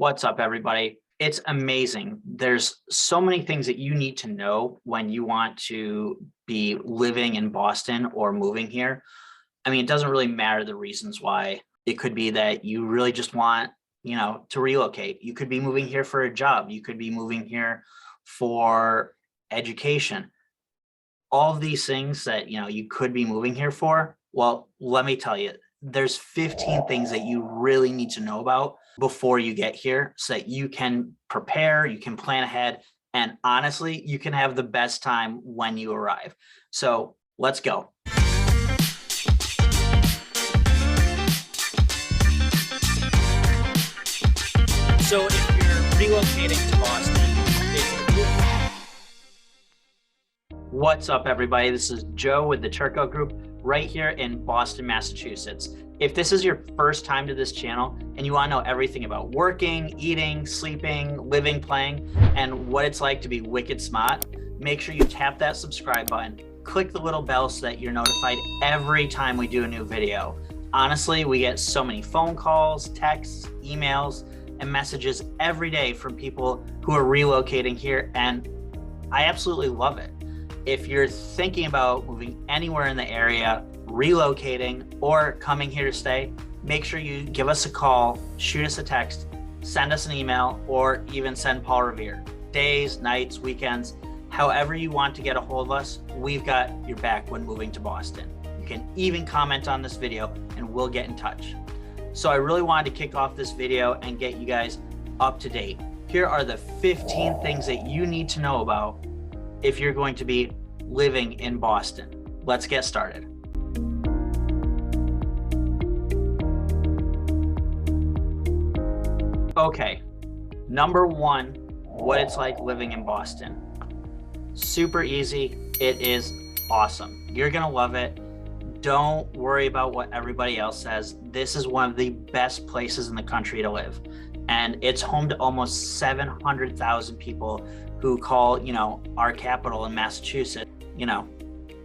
What's up, everybody? It's amazing. There's so many things that you need to know when you want to be living in Boston or moving here. I mean, it doesn't really matter the reasons why. It could be that you really just want, to relocate. You could be moving here for a job. You could be moving here for education. All of these things that, you could be moving here for. Well, let me tell you, there's 15 things that you really need to know about before you get here so that you can prepare, you can plan ahead, and honestly, you can have the best time when you arrive. So let's go. So if you're relocating to Boston, what's up, everybody? This is Joe with the Turco group right here in Boston, Massachusetts. If this is your first time to this channel and you want to know everything about working, eating, sleeping, living, playing, and what it's like to be wicked smart, make sure you tap that subscribe button, click the little bell so that you're notified every time we do a new video. Honestly, we get so many phone calls, texts, emails, and messages every day from people who are relocating here, and I absolutely love it. If you're thinking about moving anywhere in the area, relocating, or coming here to stay, make sure you give us a call, shoot us a text, send us an email, or even send Paul Revere. Days, nights, weekends, however you want to get a hold of us, we've got your back when moving to Boston. You can even comment on this video and we'll get in touch. So I really wanted to kick off this video and get you guys up to date. Here are the 15 things that you need to know about if you're going to be living in Boston. Let's get started. Okay, number one, what it's like living in Boston. Super easy. It is awesome. You're gonna love it. Don't worry about what everybody else says. This is one of the best places in the country to live. And it's home to almost 700,000 people who call, our capital in Massachusetts,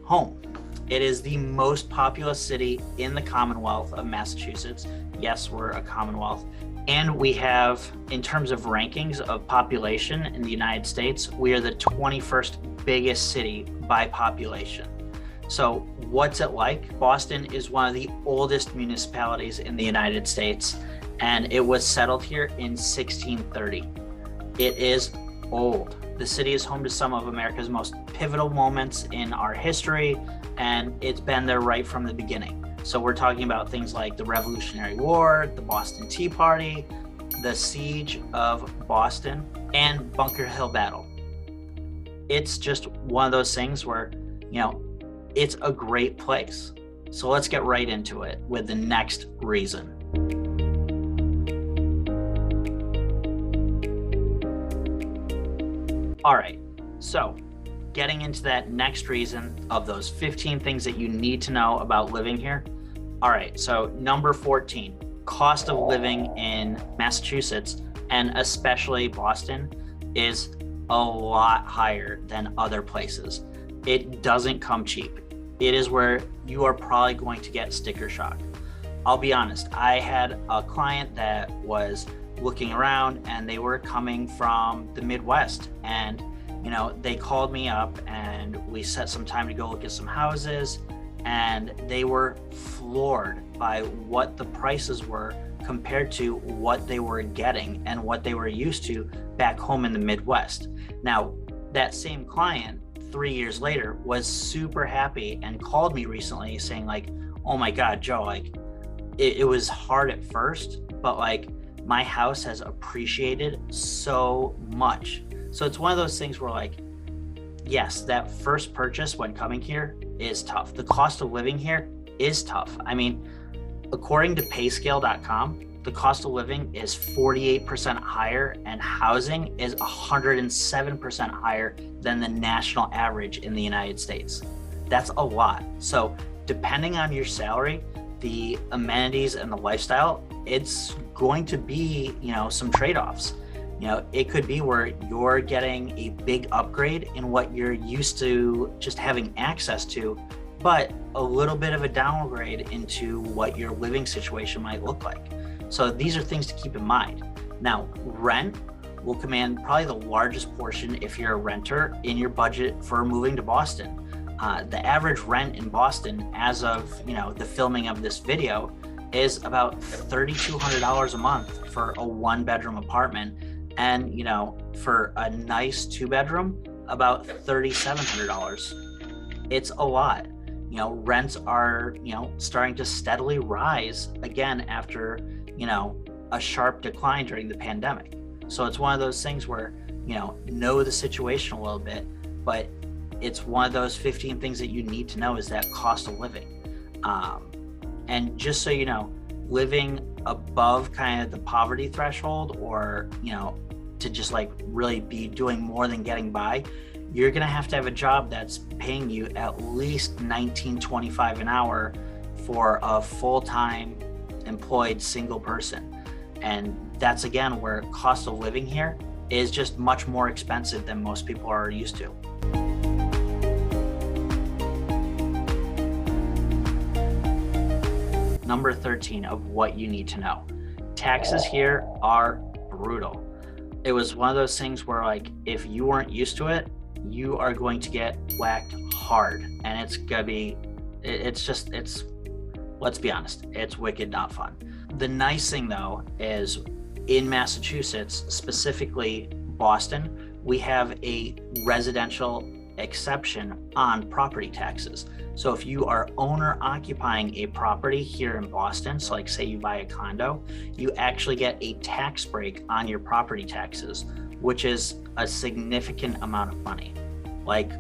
home. It is the most populous city in the Commonwealth of Massachusetts. Yes, we're a Commonwealth. And we have, in terms of rankings of population in the United States, we are the 21st biggest city by population. So what's it like? Boston is one of the oldest municipalities in the United States, and it was settled here in 1630. It is old. The city is home to some of America's most pivotal moments in our history, and it's been there right from the beginning. So we're talking about things like the Revolutionary War, the Boston Tea Party, the Siege of Boston, and Bunker Hill Battle. It's just one of those things where, it's a great place. So let's get right into it with the next reason. All right, so getting into that next reason of those 15 things that you need to know about living here. All right, so number 14, cost of living in Massachusetts and especially Boston is a lot higher than other places. It doesn't come cheap. It is where you are probably going to get sticker shock. I'll be honest, I had a client that was looking around and they were coming from the Midwest, and they called me up and we set some time to go look at some houses, and they were floored by what the prices were compared to what they were getting and what they were used to back home in the Midwest. Now, that same client 3 years later was super happy and called me recently saying like, oh my God, Joe, it was hard at first, but my house has appreciated so much. So it's one of those things where yes, that first purchase when coming here is tough. The cost of living here is tough. I mean, according to payscale.com, the cost of living is 48% higher and housing is 107% higher than the national average in the United States. That's a lot. So depending on your salary, the amenities and the lifestyle, it's going to be, some trade-offs. It could be where you're getting a big upgrade in what you're used to just having access to, but a little bit of a downgrade into what your living situation might look like. So these are things to keep in mind. Now, rent will command probably the largest portion if you're a renter in your budget for moving to Boston. The average rent in Boston as of, the filming of this video is about $3,200 a month for a 1-bedroom apartment. And, for a nice 2-bedroom, about $3,700. It's a lot. Rents are, starting to steadily rise again after, a sharp decline during the pandemic. So it's one of those things where, know the situation a little bit, but it's one of those 15 things that you need to know is that cost of living. And just so you know, living above kind of the poverty threshold, or, to just like really be doing more than getting by, you're going to have a job that's paying you at least $19.25 an hour for a full-time employed single person. And that's again where cost of living here is just much more expensive than most people are used to. Number 13 of what you need to know. Taxes here are brutal. It was one of those things where, like, if you weren't used to it, you are going to get whacked hard, and it's gonna be, let's be honest, it's wicked not fun. The nice thing though is in Massachusetts, specifically Boston, we have a residential exception on property taxes. So if you are owner occupying a property here in Boston, so like say you buy a condo, you actually get a tax break on your property taxes, which is a significant amount of money. Like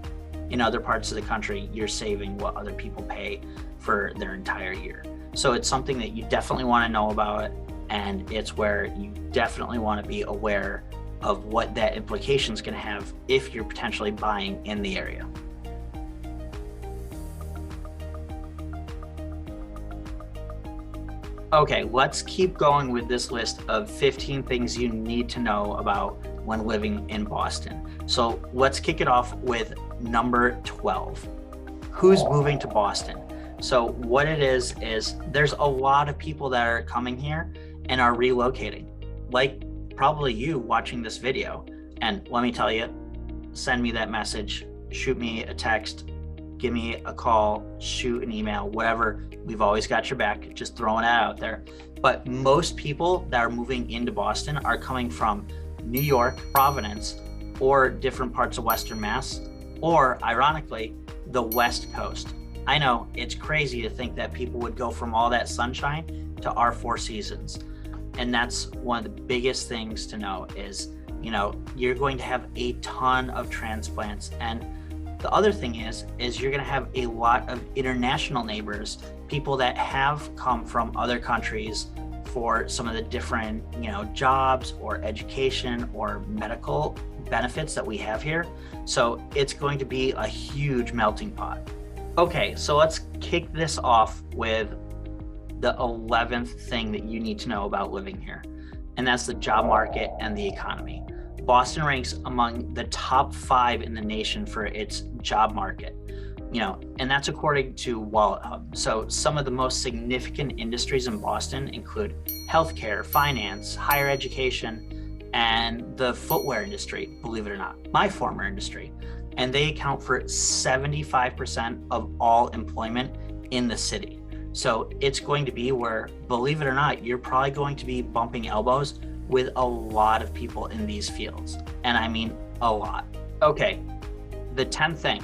in other parts of the country, you're saving what other people pay for their entire year. So it's something that you definitely want to know about, and it's where you definitely want to be aware of what that implication is going to have if you're potentially buying in the area. Okay, let's keep going with this list of 15 things you need to know about when living in Boston. So let's kick it off with number 12. Who's moving to Boston? So what it is there's a lot of people that are coming here and are relocating, like probably you watching this video. And let me tell you, send me that message, shoot me a text, give me a call, shoot an email, whatever. We've always got your back, just throwing it out there. But most people that are moving into Boston are coming from New York, Providence, or different parts of Western Mass, or ironically, the West Coast. I know it's crazy to think that people would go from all that sunshine to our Four Seasons. And that's one of the biggest things to know is, you're going to have a ton of transplants. And the other thing is you're going to have a lot of international neighbors, people that have come from other countries for some of the different, jobs or education or medical benefits that we have here. So it's going to be a huge melting pot. Okay, so let's kick this off with the 11th thing that you need to know about living here, and that's the job market and the economy. Boston ranks among the top 5 in the nation for its job market, and that's according to Wallet Hub. So some of the most significant industries in Boston include healthcare, finance, higher education, and the footwear industry, believe it or not, my former industry. And they account for 75% of all employment in the city. So it's going to be where, believe it or not, you're probably going to be bumping elbows with a lot of people in these fields. And I mean a lot. Okay, the 10th thing,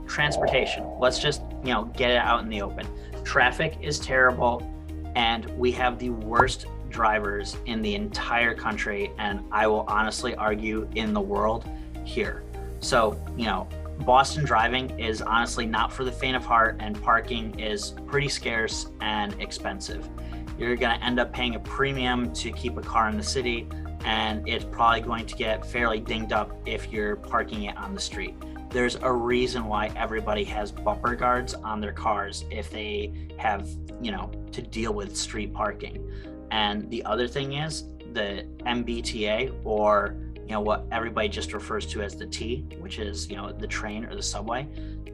transportation. Let's just, get it out in the open. Traffic is terrible, and we have the worst drivers in the entire country, and I will honestly argue in the world here. So, Boston driving is honestly not for the faint of heart, and parking is pretty scarce and expensive. You're going to end up paying a premium to keep a car in the city, and it's probably going to get fairly dinged up if you're parking it on the street. There's a reason why everybody has bumper guards on their cars if they have, to deal with street parking. And the other thing is the MBTA, or what everybody just refers to as the T, which is, the train or the subway.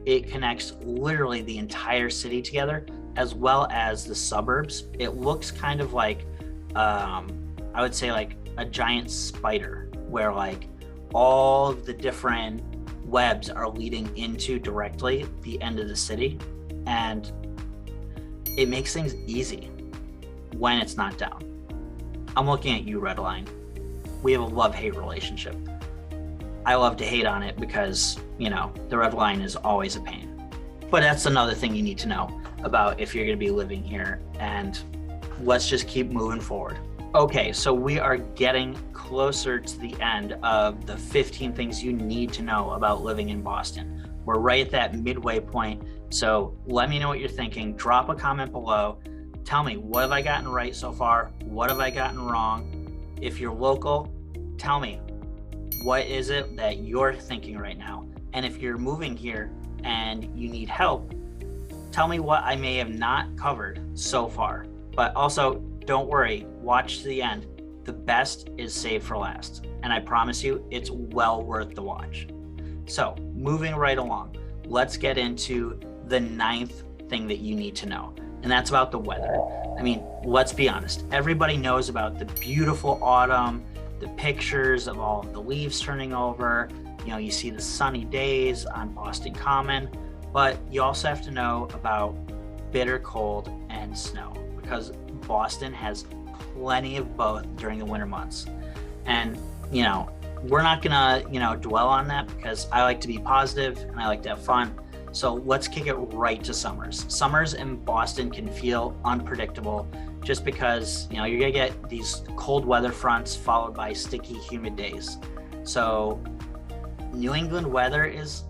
It connects literally the entire city together, as well as the suburbs. It looks kind of like, I would say like a giant spider where like all the different webs are leading into directly the end of the city, and it makes things easy when it's not down. I'm looking at you, Red Line. We have a love-hate relationship. I love to hate on it because, you know, the Red Line is always a pain. But that's another thing you need to know about if you're going to be living here, and let's just keep moving forward. Okay, so we are getting closer to the end of the 15 things you need to know about living in Boston. We're right at that midway point, so let me know what you're thinking. Drop a comment below. Tell me, what have I gotten right so far? What have I gotten wrong? If you're local, tell me, what is it that you're thinking right now? And if you're moving here and you need help, tell me what I may have not covered so far. But also, don't worry, watch to the end. The best is saved for last. And I promise you, it's well worth the watch. So, moving right along, let's get into the 9th thing that you need to know. And that's about the weather. I mean, let's be honest. Everybody knows about the beautiful autumn, the pictures of all of the leaves turning over. You know, you see the sunny days on Boston Common, but you also have to know about bitter cold and snow, because Boston has plenty of both during the winter months. And, you know, we're not gonna, dwell on that because I like to be positive and I like to have fun. So let's kick it right to summers. Summers in Boston can feel unpredictable just because, you're gonna get these cold weather fronts followed by sticky, humid days. So New England weather is,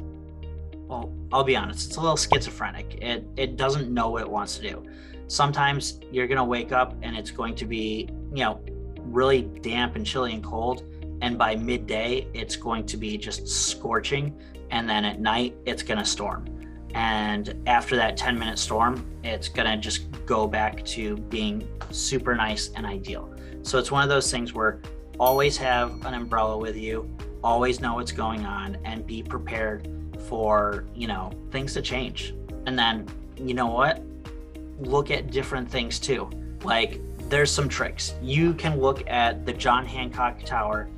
well, I'll be honest, it's a little schizophrenic. It doesn't know what it wants to do. Sometimes you're gonna wake up and it's going to be, really damp and chilly and cold. And by midday, it's going to be just scorching. And then at night, it's gonna storm. And after that 10-minute storm, it's gonna just go back to being super nice and ideal. So it's one of those things where always have an umbrella with you, always know what's going on, and be prepared for, things to change. And then, you know what? Look at different things too. Like, there's some tricks. You can look at the John Hancock Tower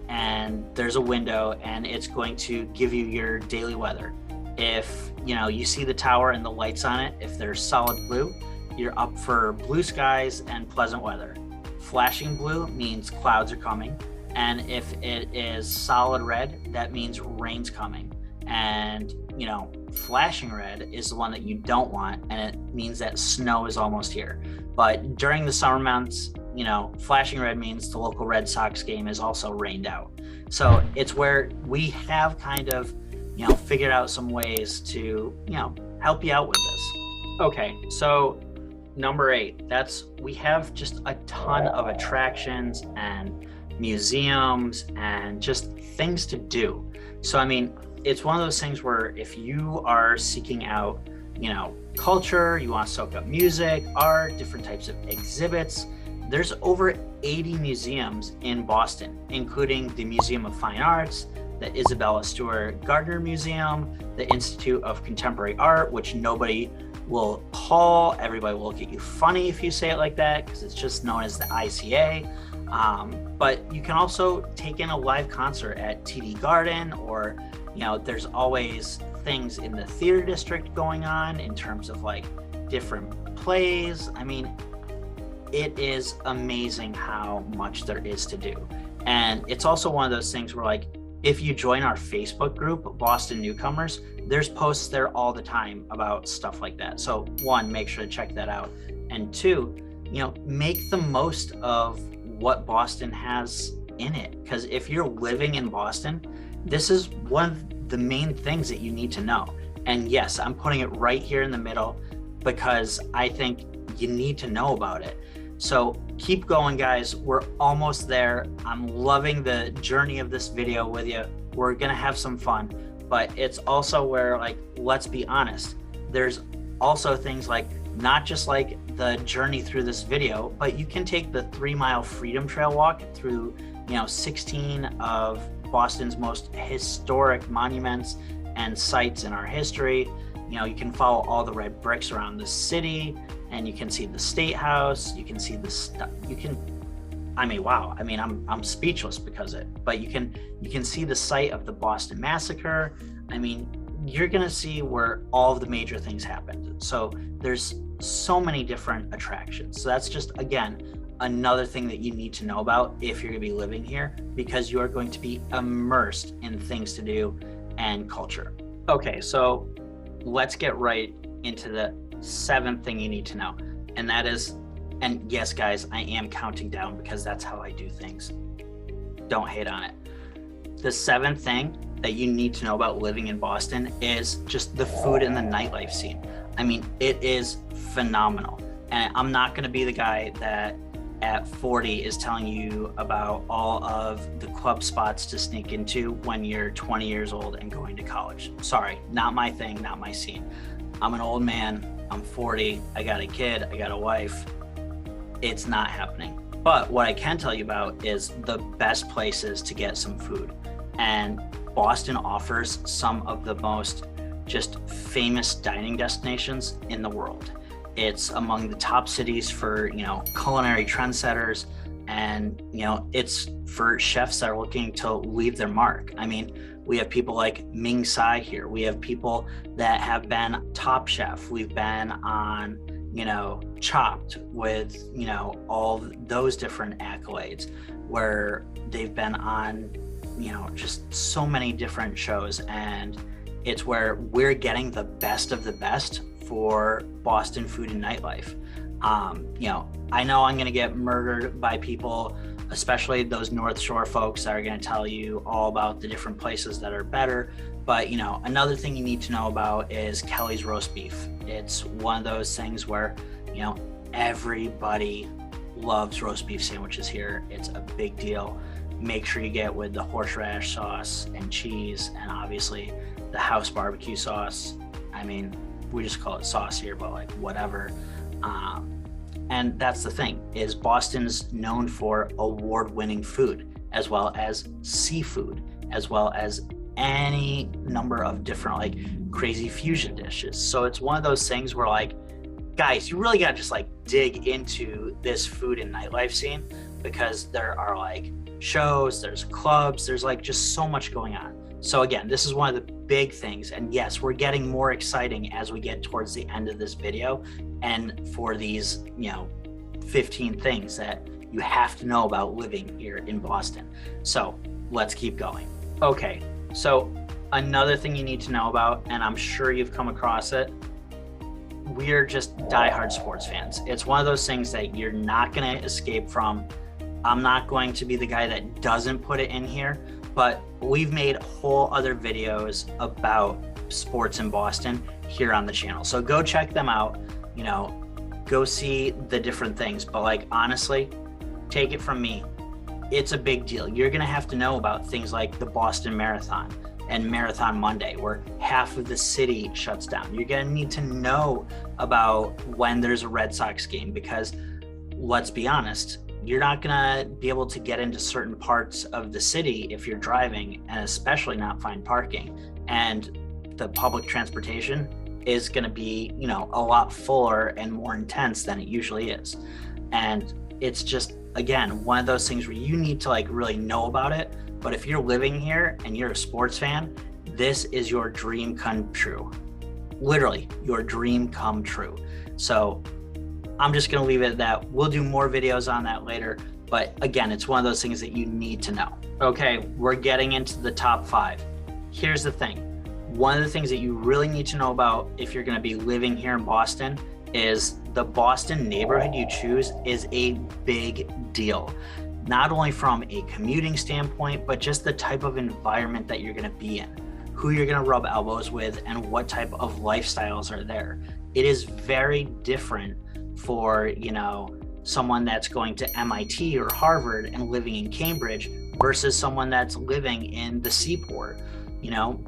and there's a window and it's going to give you your daily weather. If, you see the tower and the lights on it, if they're solid blue, you're up for blue skies and pleasant weather. Flashing blue means clouds are coming. And if it is solid red, that means rain's coming. And, flashing red is the one that you don't want, and it means that snow is almost here. But during the summer months, flashing red means the local Red Sox game is also rained out. So it's where we have kind of, figured out some ways to, help you out with this. Okay, so number 8, we have just a ton of attractions and museums and just things to do. So, I mean, it's one of those things where if you are seeking out, culture, you want to soak up music, art, different types of exhibits, there's over 80 museums in Boston, including the Museum of Fine Arts, the Isabella Stewart Gardner Museum, the Institute of Contemporary Art, which nobody will call, everybody will look at you funny if you say it like that, because it's just known as the ICA. But you can also take in a live concert at TD Garden, or there's always things in the theater district going on in terms of like different plays. I mean, it is amazing how much there is to do. And it's also one of those things where, like, if you join our Facebook group, Boston Newcomers, there's posts there all the time about stuff like that. So 1, make sure to check that out. And 2, make the most of what Boston has in it. Because if you're living in Boston, this is one of the main things that you need to know. And yes, I'm putting it right here in the middle because I think you need to know about it. So keep going, guys. We're almost there. I'm loving the journey of this video with you. We're gonna have some fun, but it's also where, like, let's be honest, there's also things like not just like the journey through this video, but you can take the 3-mile Freedom Trail walk through, 16 of Boston's most historic monuments and sites in our history. You can follow all the red bricks around the city, and you can see the State House. You can see the stuff. You can I mean, wow. I mean, I'm speechless because of it. But you can see the site of the Boston Massacre. I mean, you're gonna see where all of the major things happened. So there's so many different attractions. So that's just, again, another thing that you need to know about if you're gonna be living here, because you are going to be immersed in things to do and culture. Okay, so let's get right into the seventh thing you need to know. And that is, and yes, guys, I am counting down because that's how I do things. Don't hate on it. The seventh thing that you need to know about living in Boston is just the food and the nightlife scene. I mean, it is phenomenal. And I'm not going to be the guy that at 40 is telling you about all of the club spots to sneak into when you're 20 years old and going to college. Sorry, not my thing, not my scene. I'm an old man, I'm 40, I got a kid, I got a wife. It's not happening. But what I can tell you about is the best places to get some food. And Boston offers some of the most just famous dining destinations in the world. It's among the top cities for, culinary trendsetters, and, it's for chefs that are looking to leave their mark. I mean, we have people like Ming Tsai here. We have people that have been Top Chef. We've been on, Chopped with, all those different accolades, where they've been on, just so many different shows. And it's where we're getting the best of the best for Boston food and nightlife. I know I'm going to get murdered by people, especially those North Shore folks that are going to tell you all about the different places that are better. But, another thing you need to know about is Kelly's roast beef. It's one of those things where, everybody loves roast beef sandwiches here. It's a big deal. Make sure you get with the horseradish sauce and cheese, and obviously the house barbecue sauce. I mean, we just call it sauce here, but like whatever. And that's the thing, is Boston's known for award-winning food, as well as seafood, as well as any number of different like crazy fusion dishes. So it's one of those things where, like, guys, you really got to just like dig into this food and nightlife scene, because there are like shows, there's clubs, there's like just so much going on. So again, this is one of the big things. And yes, we're getting more exciting as we get towards the end of this video. And for these, 15 things that you have to know about living here in Boston. So let's keep going. Okay, so another thing you need to know about, and I'm sure you've come across it, we're just diehard sports fans. It's one of those things that you're not going to escape from. I'm not going to be the guy that doesn't put it in here, but we've made whole other videos about sports in Boston here on the channel. So go check them out, go see the different things. But like, honestly, take it from me, it's a big deal. You're going to have to know about things like the Boston Marathon and Marathon Monday, where half of the city shuts down. You're going to need to know about when there's a Red Sox game, because let's be honest, you're not going to be able to get into certain parts of the city if you're driving, and especially not find parking. And the public transportation is going to be, a lot fuller and more intense than it usually is. And it's just, again, one of those things where you need to like really know about it. But if you're living here and you're a sports fan, this is your dream come true. Literally, your dream come true. So I'm just going to leave it at that. We'll do more videos on that later. But again, it's one of those things that you need to know. Okay, we're getting into the top 5. Here's the thing. One of the things that you really need to know about if you're going to be living here in Boston is the Boston neighborhood you choose is a big deal. Not only from a commuting standpoint, but just the type of environment that you're going to be in, who you're going to rub elbows with, and what type of lifestyles are there. It is very different for, someone that's going to MIT or Harvard and living in Cambridge versus someone that's living in the Seaport.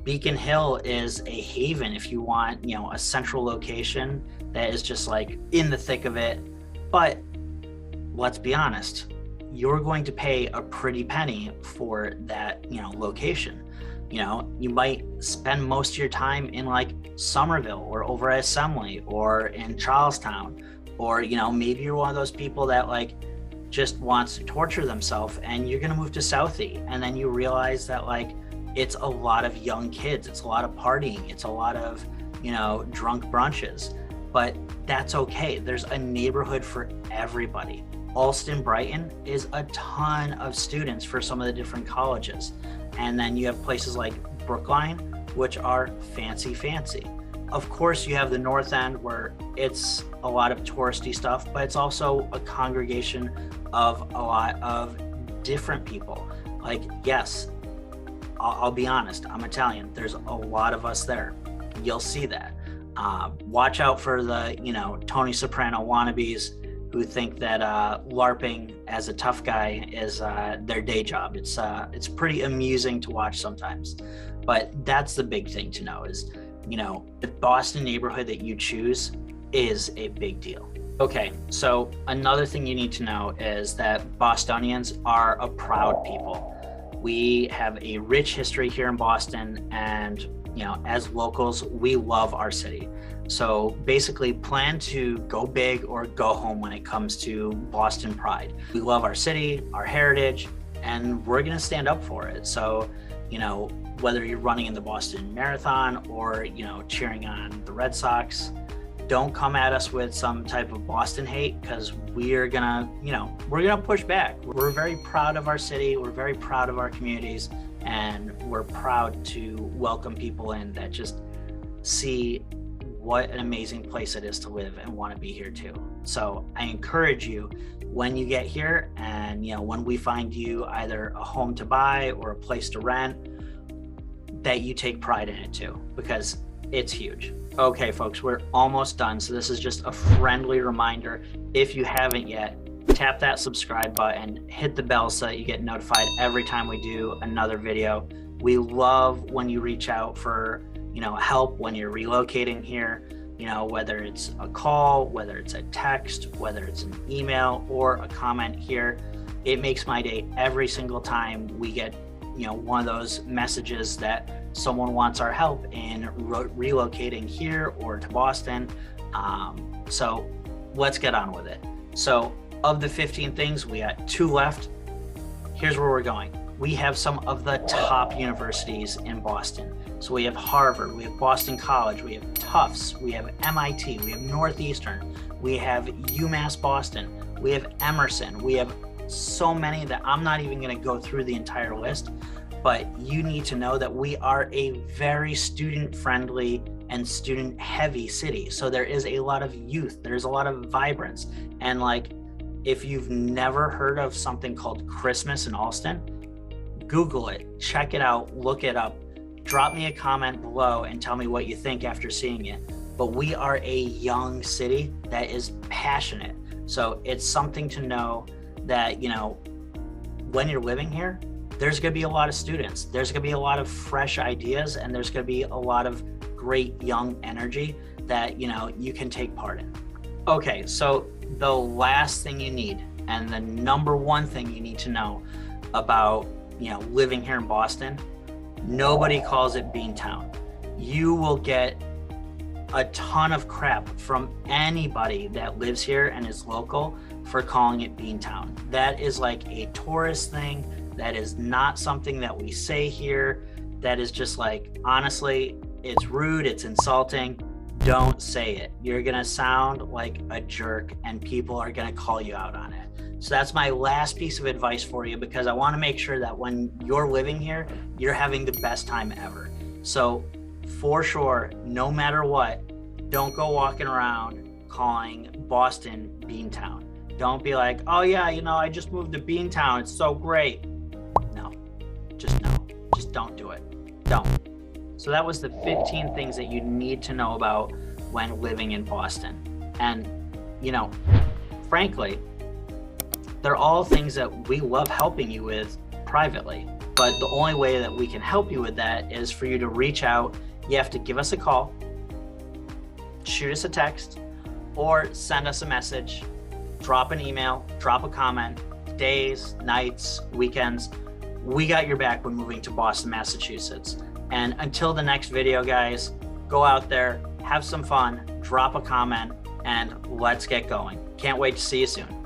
Beacon Hill is a haven if you want, a central location that is just like in the thick of it. But let's be honest, you're going to pay a pretty penny for that, location. You might spend most of your time in like Somerville or over at Assembly or in Charlestown, or, maybe you're one of those people that like just wants to torture themselves, and you're going to move to Southie, and then you realize that like it's a lot of young kids, it's a lot of partying, it's a lot of, you know, drunk brunches, but that's okay. There's a neighborhood for everybody. Alston Brighton is a ton of students for some of the different colleges, and then you have places like Brookline, which are fancy. Of course, you have the North End where it's a lot of touristy stuff, but it's also a congregation of a lot of different people. Like, yes, I'll be honest, I'm Italian. There's a lot of us there. You'll see that. Watch out for the, you know, Tony Soprano wannabes who think that LARPing as a tough guy is their day job. It's pretty amusing to watch sometimes, but that's the big thing to know is, you know, the Boston neighborhood that you choose is a big deal. Okay, so another thing you need to know is that Bostonians are a proud people. We have a rich history here in Boston, and, you know, as locals, we love our city. So basically plan to go big or go home when it comes to Boston pride. We love our city, our heritage, and we're gonna stand up for it. So, you know, whether you're running in the Boston Marathon or, you know, cheering on the Red Sox, don't come at us with some type of Boston hate, because we're gonna, you know, we're gonna push back. We're very proud of our city, we're very proud of our communities, and we're proud to welcome people in that just see what an amazing place it is to live and want to be here too. So I encourage you, when you get here and, you know, when we find you either a home to buy or a place to rent, that you take pride in it too, because it's huge. Okay, folks, we're almost done. So this is just a friendly reminder. If you haven't yet, tap that subscribe button, hit the bell so that you get notified every time we do another video. We love when you reach out for, you know, help when you're relocating here, you know, whether it's a call, whether it's a text, whether it's an email or a comment here. It makes my day every single time we get, you know, one of those messages that someone wants our help in relocating here or to Boston. So let's get on with it. So of the 15 things, we got 2 left. Here's where we're going. We have some of the top universities in Boston. So we have Harvard, we have Boston College, we have Tufts, we have MIT, we have Northeastern, we have UMass Boston, we have Emerson, we have so many that I'm not even going to go through the entire list, but you need to know that we are a very student-friendly and student-heavy city. So there is a lot of youth, there's a lot of vibrance, and like, if you've never heard of something called Christmas in Alston, Google it, check it out, look it up, drop me a comment below and tell me what you think after seeing it. But we are a young city that is passionate. So it's something to know that, you know, when you're living here, there's gonna be a lot of students, there's gonna be a lot of fresh ideas, and there's gonna be a lot of great young energy that, you know, you can take part in. Okay, so the last thing you need, and the number one thing you need to know about, you know, living here in Boston, nobody calls it Beantown. You will get a ton of crap from anybody that lives here and is local for calling it Beantown. That is like a tourist thing. That is not something that we say here. That is just like, honestly, it's rude, it's insulting. Don't say it. You're gonna sound like a jerk and people are gonna call you out on it. So that's my last piece of advice for you, because I wanna make sure that when you're living here, you're having the best time ever. So for sure, no matter what, don't go walking around calling Boston Beantown. Don't be like, oh yeah, you know, I just moved to Beantown, it's so great. No, just don't do it, don't. So that was the 15 things that you need to know about when living in Boston. And, you know, frankly, they're all things that we love helping you with privately. But the only way that we can help you with that is for you to reach out. You have to give us a call, shoot us a text, or send us a message, drop an email, drop a comment, days, nights, weekends. We got your back when moving to Boston, Massachusetts. And until the next video, guys, go out there, have some fun, drop a comment, and let's get going. Can't wait to see you soon.